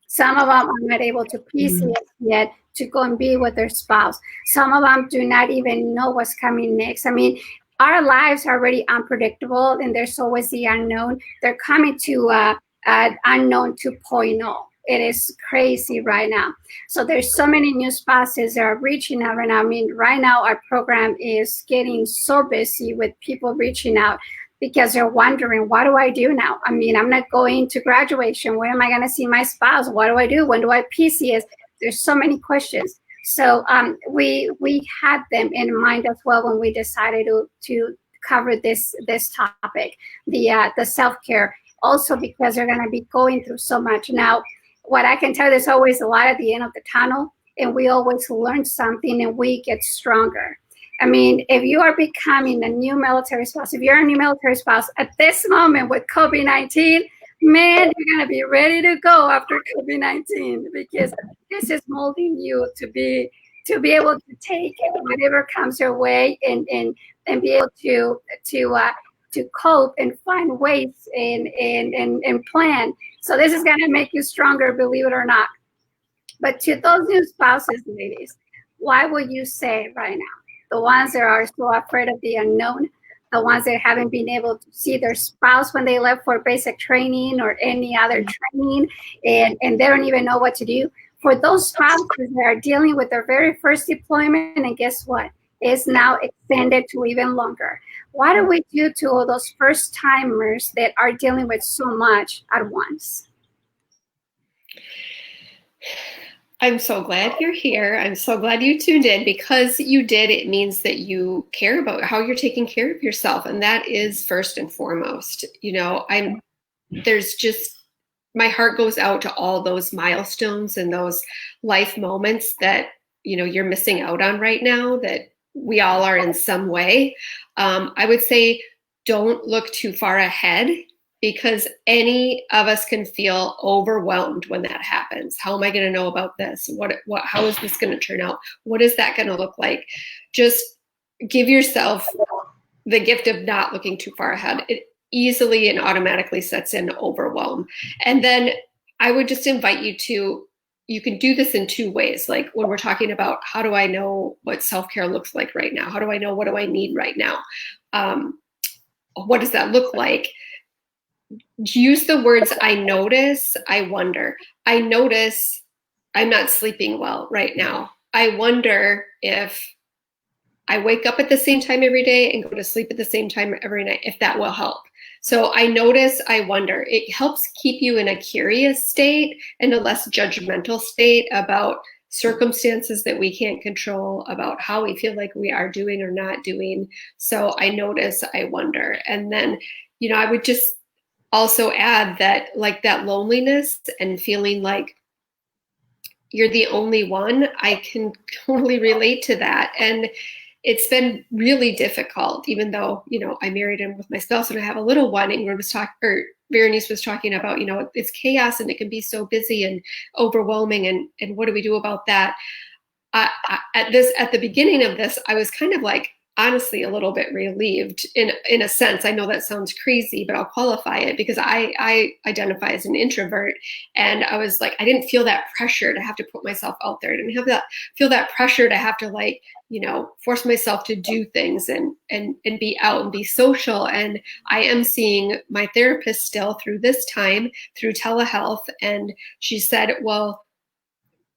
Some of them are not able to PCS yet to go and be with their spouse. Some of them do not even know what's coming next. I mean, our lives are already unpredictable, and there's always the unknown. They're coming to unknown 2.0. It is crazy right now. So there's so many new spouses that are reaching out right now. I mean, right now our program is getting so busy with people reaching out because they're wondering, what do I do now? I mean, I'm not going to graduation. When am I going to see my spouse? What do I do? When do I PCS? There's so many questions. So we had them in mind as well when we decided to cover this topic, the self-care, also because they're going to be going through so much. Now, what I can tell you, there's always a light at the end of the tunnel, and we always learn something and we get stronger. I mean, if you are becoming a new military spouse, if you're a new military spouse at this moment with COVID-19, man, you're going to be ready to go after COVID-19, because this is molding you to be able to take whatever comes your way and be able to cope and find ways and plan. So this is going to make you stronger, believe it or not. But to those new spouses, ladies, why would you say right now, the ones that are so afraid of the unknown, the ones that haven't been able to see their spouse when they left for basic training or any other training, and they don't even know what to do, for those spouses that are dealing with their very first deployment, and guess what? It's now extended to even longer. What do we do to all those first timers that are dealing with so much at once? I'm so glad you're here. I'm so glad you tuned in. Because you did, it means that you care about how you're taking care of yourself. And that is first and foremost. There's just, my heart goes out to all those milestones and those life moments that, you're missing out on right now, that we all are in some way. I would say don't look too far ahead, because any of us can feel overwhelmed when that happens. How am I going to know about this? How is this going to turn out? What is that going to look like? Just give yourself the gift of not looking too far ahead. It easily and automatically sets in overwhelm. And then I would just invite you can do this in two ways. Like when we're talking about, how do I know what self-care looks like right now? How do I know what do I need right now? What does that look like? Use the words, I notice, I wonder. I notice I'm not sleeping well right now. I wonder if I wake up at the same time every day and go to sleep at the same time every night, if that will help. So I notice, I wonder. It helps keep you in a curious state and a less judgmental state about circumstances that we can't control, about how we feel like we are doing or not doing. So I notice, I wonder. And then, I would just also add that, like, that loneliness and feeling like you're the only one, I can totally relate to that. And it's been really difficult, even though, I married him with my spouse and I have a little one. Ingrid Berenice was talking about, it's chaos and it can be so busy and overwhelming. And what do we do about that? At the beginning of this, I was kind of like, honestly, a little bit relieved in a sense. I know that sounds crazy, but I'll qualify it because I identify as an introvert, and I was like, I didn't feel that pressure to have to put myself out there. I didn't feel that pressure to have to force myself to do things and be out and be social. And I am seeing my therapist still through this time through telehealth, and she said, well,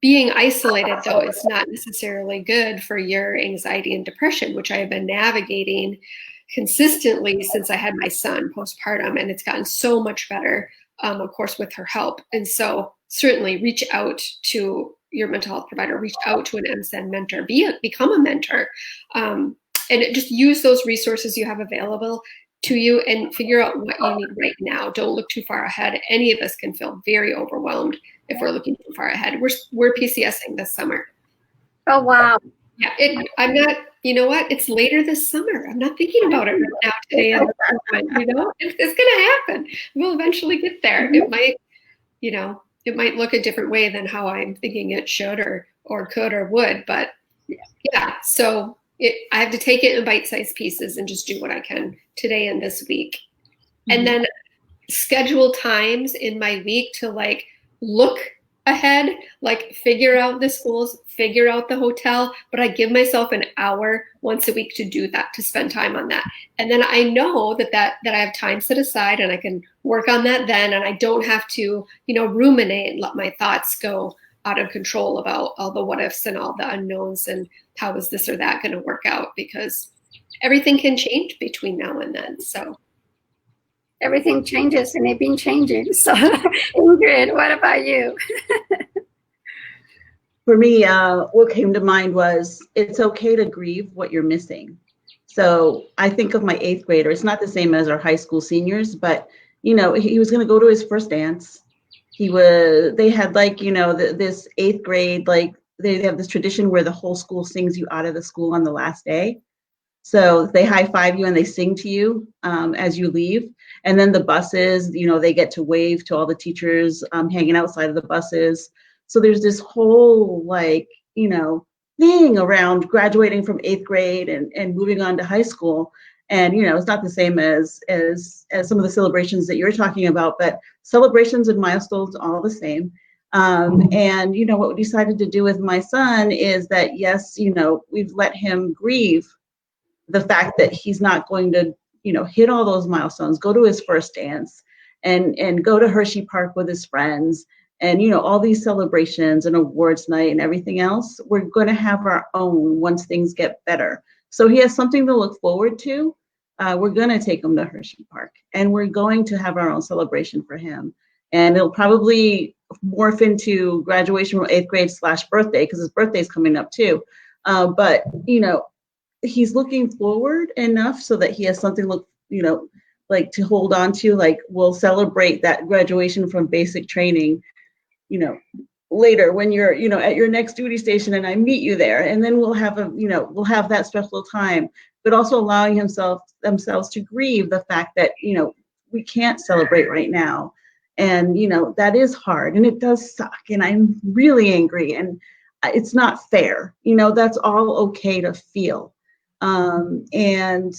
being isolated, though, is not necessarily good for your anxiety and depression, which I have been navigating consistently since I had my son postpartum, and it's gotten so much better, of course, with her help. And so certainly reach out to your mental health provider, reach out to an MSN mentor, become a mentor, and just use those resources you have available to you and figure out what you need right now. Don't look too far ahead. Any of us can feel very overwhelmed if we're looking too far ahead. We're PCSing this summer. Oh, wow. Yeah, I'm not, you know what? It's later this summer. I'm not thinking about it right now today. It's going to happen. We'll eventually get there. It might, it might look a different way than how I'm thinking it should or could or would, but yeah. So I have to take it in bite-sized pieces and just do what I can today and this week. And then schedule times in my week to look ahead, figure out the schools, figure out the hotel, but I give myself an hour once a week to do that, to spend time on that. And then I know that I have time set aside and I can work on that then, and I don't have to, ruminate and let my thoughts go out of control about all the what ifs and all the unknowns and how is this or that going to work out, because everything can change between now and then. So everything changes, and it's been changing. So Ingrid, what about you? For me, what came to mind was it's okay to grieve what you're missing. So I think of my 8th grader. It's not the same as our high school seniors, but he was going to go to his first dance. They had this 8th grade, they have this tradition where the whole school sings you out of the school on the last day. So they high five you and they sing to you as you leave. And then the buses, they get to wave to all the teachers hanging outside of the buses. So there's this whole thing around graduating from 8th grade and moving on to high school. And, it's not the same as some of the celebrations that you're talking about, but celebrations and milestones all the same. And, what we decided to do with my son is that, yes, we've let him grieve the fact that he's not going to, hit all those milestones, go to his first dance and go to Hershey Park with his friends and, all these celebrations and awards night and everything else. We're going to have our own once things get better. So he has something to look forward to. We're going to take him to Hershey Park and we're going to have our own celebration for him. And it'll probably morph into graduation from 8th grade / birthday, because his birthday's coming up too. But, he's looking forward enough so that he has something to hold on to. We'll celebrate that graduation from basic training, later when you're, at your next duty station and I meet you there. And then we'll have we'll have that special time, but also allowing themselves to grieve the fact that, we can't celebrate right now. And, that is hard and it does suck. And I'm really angry and it's not fair. That's all okay to feel. And,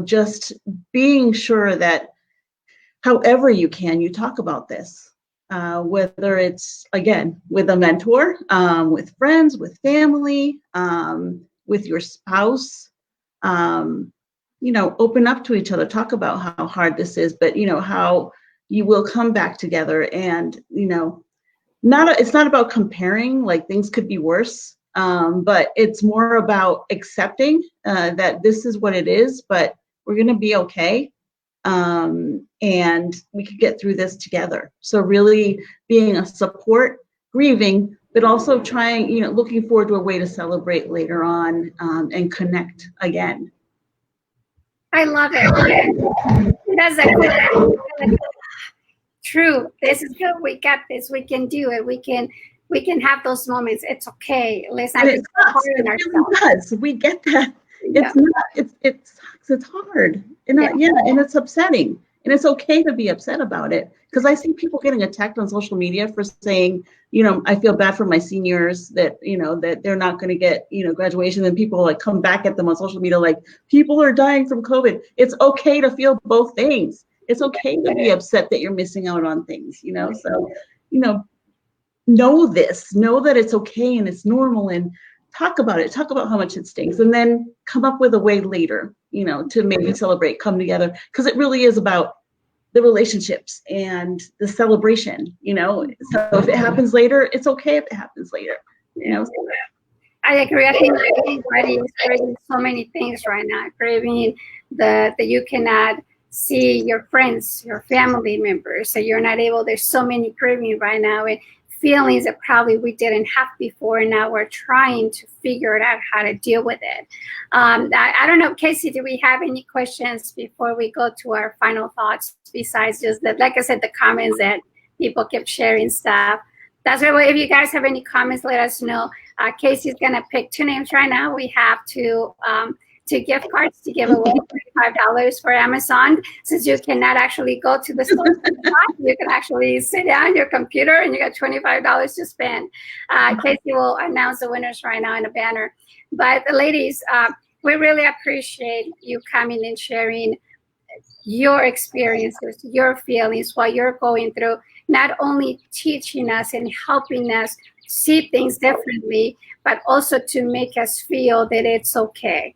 just being sure that however you can, you talk about this, whether it's, again, with a mentor, with friends, with family, with your spouse, open up to each other, talk about how hard this is, but, how you will come back together and, it's not about comparing, things could be worse. But it's more about accepting that this is what it is, but we're going to be okay. And we could get through this together. So really being a support, grieving, but also trying, looking forward to a way to celebrate later on and connect again. I love it. That's a good. True. This is good. We got this. We can do it. We can have those moments. It's okay. Let's not be hard on ourselves. We get that. It's not, it's hard. And and it's upsetting. And it's okay to be upset about it. Because I see people getting attacked on social media for saying, I feel bad for my seniors that, that they're not going to get, graduation. And people like come back at them on social media like, people are dying from COVID. It's okay to feel both things. It's okay to be upset that you're missing out on things, So, know that it's okay and it's normal, and talk about it. Talk about how much it stinks, and then come up with a way later, to maybe celebrate, come together, because it really is about the relationships and the celebration, So if it happens later, it's okay if it happens later, I agree. I think everybody is craving so many things right now. Craving that you cannot see your friends, your family members, so you're not able. There's so many craving right now, and feelings that probably we didn't have before, and now we're trying to figure it out how to deal with it. I don't know, Casey, do we have any questions before we go to our final thoughts, besides just that, like I said, the comments that people kept sharing stuff? That's right. If you guys have any comments, let us know. Casey's gonna pick 2 names right now. We have two gift cards to give away, $25 for Amazon. Since you cannot actually go to the store, you can actually sit down your computer and you got $25 to spend. Casey will announce the winners right now in a banner. But ladies, we really appreciate you coming and sharing your experiences, your feelings, what you're going through, not only teaching us and helping us see things differently, but also to make us feel that it's okay.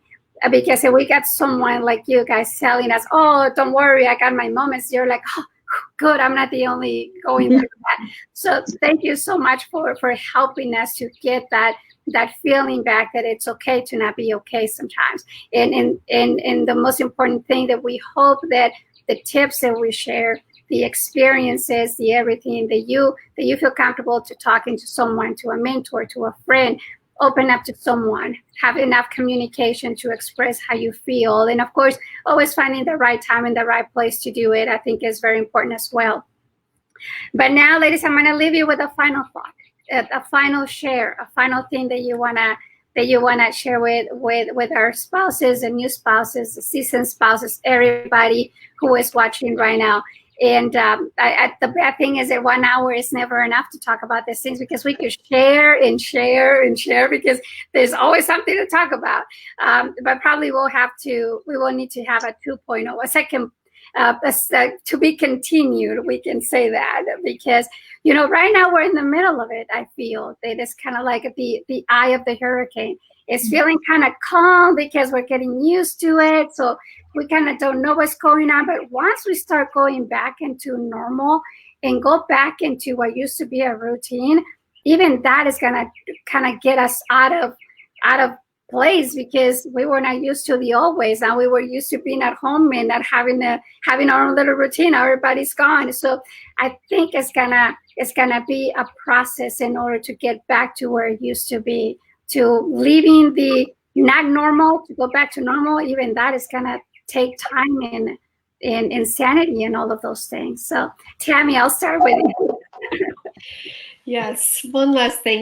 Because if we got someone like you guys telling us, oh, don't worry, I got my moments, you're like, oh, good, I'm not the only going through that. So thank you so much for helping us to get that feeling back that it's okay to not be okay sometimes. And the most important thing that we hope that the tips that we share, the experiences, the everything that you feel comfortable to talking to someone, to a mentor, to a friend, open up to someone, have enough communication to express how you feel. And of course, always finding the right time and the right place to do it, I think is very important as well. But now, ladies, I'm going to leave you with a final thought, a final share, a final thing that you want to share with our spouses and new spouses, seasoned spouses, everybody who is watching right now. And the bad thing is that 1 hour is never enough to talk about these things, because we could share and share and share, because there's always something to talk about. But probably we will need to have a 2.0, a second, to be continued. We can say that, because, right now we're in the middle of it. I feel that it's kind of like the eye of the hurricane. It's feeling kind of calm because we're getting used to it. So we kind of don't know what's going on. But once we start going back into normal and go back into what used to be a routine, even that is going to kind of get us out of place, because we were not used to the old ways. Now we were used to being at home and not having our own little routine. Everybody's gone. So I think it's gonna be a process in order to get back to where it used to be, to leaving the not normal to go back to normal. Even that is gonna take time and insanity and all of those things. So Tammy, I'll start with you. Yes, one last thing.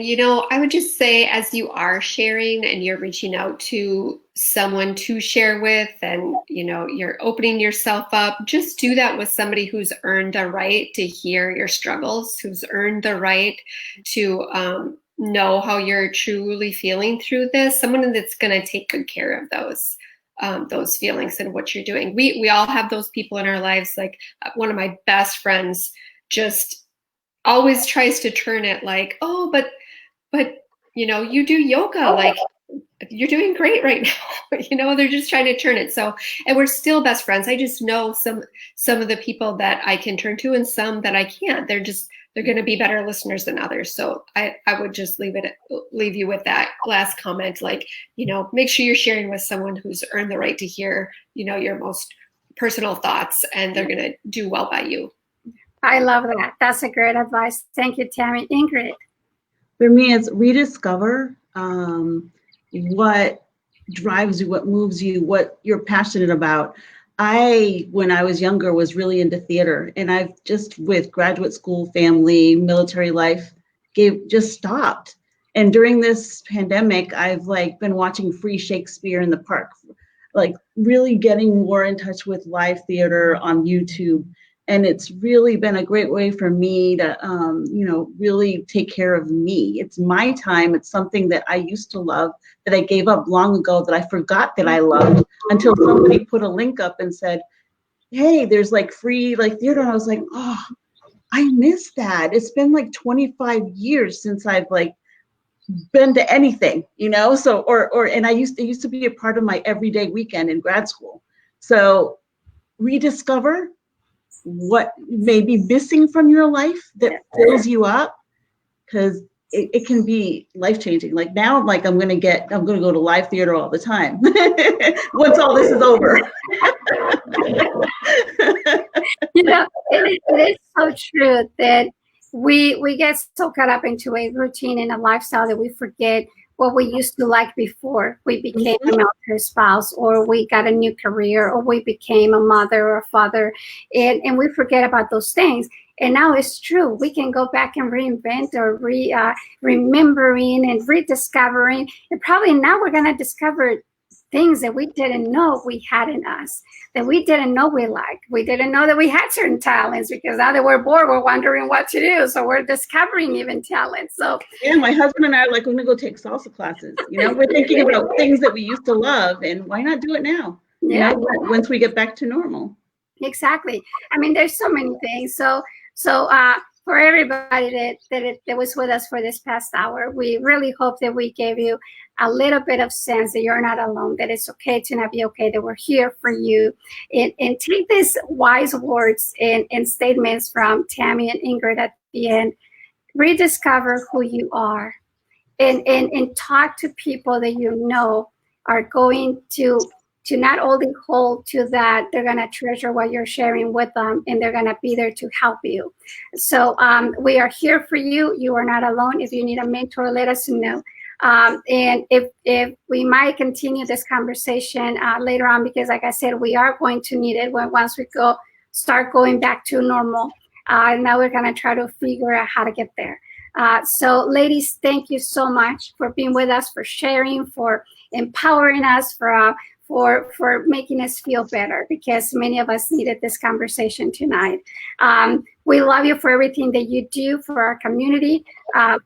I would just say, as you are sharing and you're reaching out to someone to share with, and you're opening yourself up, just do that with somebody who's earned the right to hear your struggles, who's earned the right to know how you're truly feeling through this, someone that's going to take good care of those feelings and what you're doing. We all have those people in our lives. Like one of my best friends just always tries to turn it like, oh, but you do yoga, like you're doing great right now. They're just trying to turn it. So, and we're still best friends. I just know some of the people that I can turn to and some that I can't. They're going to be better listeners than others. So I would just leave you with that last comment. Like, make sure you're sharing with someone who's earned the right to hear, your most personal thoughts, and they're going to do well by you. I love that. That's a great advice. Thank you, Tammy. Ingrid. For me, it's rediscover what drives you, what moves you, what you're passionate about. When I was younger, was really into theater, and I've just, with graduate school, family, military life, just stopped. And during this pandemic, I've like been watching free Shakespeare in the park, like really getting more in touch with live theater on YouTube. And it's really been a great way for me to, really take care of me. It's my time. It's something that I used to love that I gave up long ago that I forgot that I loved until somebody put a link up and said, hey, there's like free like theater. And I was like, oh, I miss that. It's been like 25 years since I've like been to anything, so and it used to be a part of my everyday weekend in grad school. So rediscover what may be missing from your life that fills you up, because it can be life-changing. Like now, like I'm gonna go to live theater all the time once all this is over. It is so true that we get so caught up into a routine and a lifestyle that we forget what we used to like before we became a military spouse, or we got a new career, or we became a mother or a father, and we forget about those things. And now it's true. We can go back and reinvent or remembering and rediscovering. And probably now we're going to discover things that we didn't know we had in us, that we didn't know we liked. We didn't know that we had certain talents, because now that we're bored, we're wondering what to do. So we're discovering even talents. So yeah, my husband and I are like, we're going to go take salsa classes. We're thinking about things that we used to love, and why not do it now? Once we get back to normal. Exactly. I mean, there's so many things. So for everybody that was with us for this past hour, we really hope that we gave you a little bit of sense that you're not alone, that it's okay to not be okay, that we're here for you. And take these wise words and statements from Tammy and Ingrid at the end. Rediscover who you are, and talk to people that are going to not only hold to that, they're going to treasure what you're sharing with them, and they're going to be there to help you. So we are here for you. You are not alone. If you need a mentor, let us know. And if we might continue this conversation later on, because like I said, we are going to need it once we start going back to normal. Now we're going to try to figure out how to get there. So ladies, thank you so much for being with us, for sharing, for empowering us, for making us feel better, because many of us needed this conversation tonight. We love you for everything that you do for our community,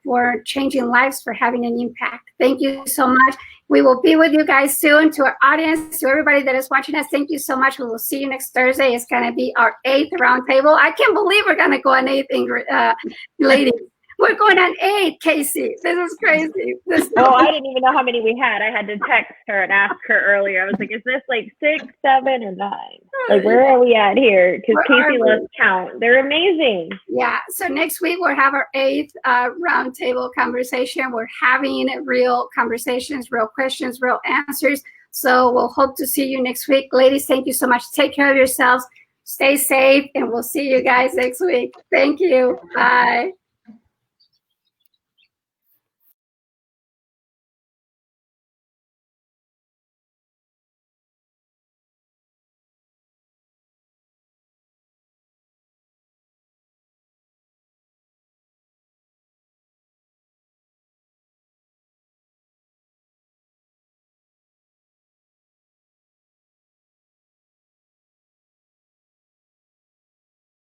for changing lives, for having an impact. Thank you so much. We will be with you guys soon. To our audience, to everybody that is watching us, thank you so much. We will see you next Thursday. It's going to be our 8th roundtable. I can't believe we're going to go on 8th, ladies. We're going on 8, Casey. This is crazy. I didn't even know how many we had. I had to text her and ask her earlier. I was like, is this like 6, 7, or 9? Like, where are we at here? Because Casey loves count. They're amazing. Yeah. So next week we'll have our 8th roundtable conversation. We're having real conversations, real questions, real answers. So we'll hope to see you next week. Ladies, thank you so much. Take care of yourselves. Stay safe, and we'll see you guys next week. Thank you. Bye.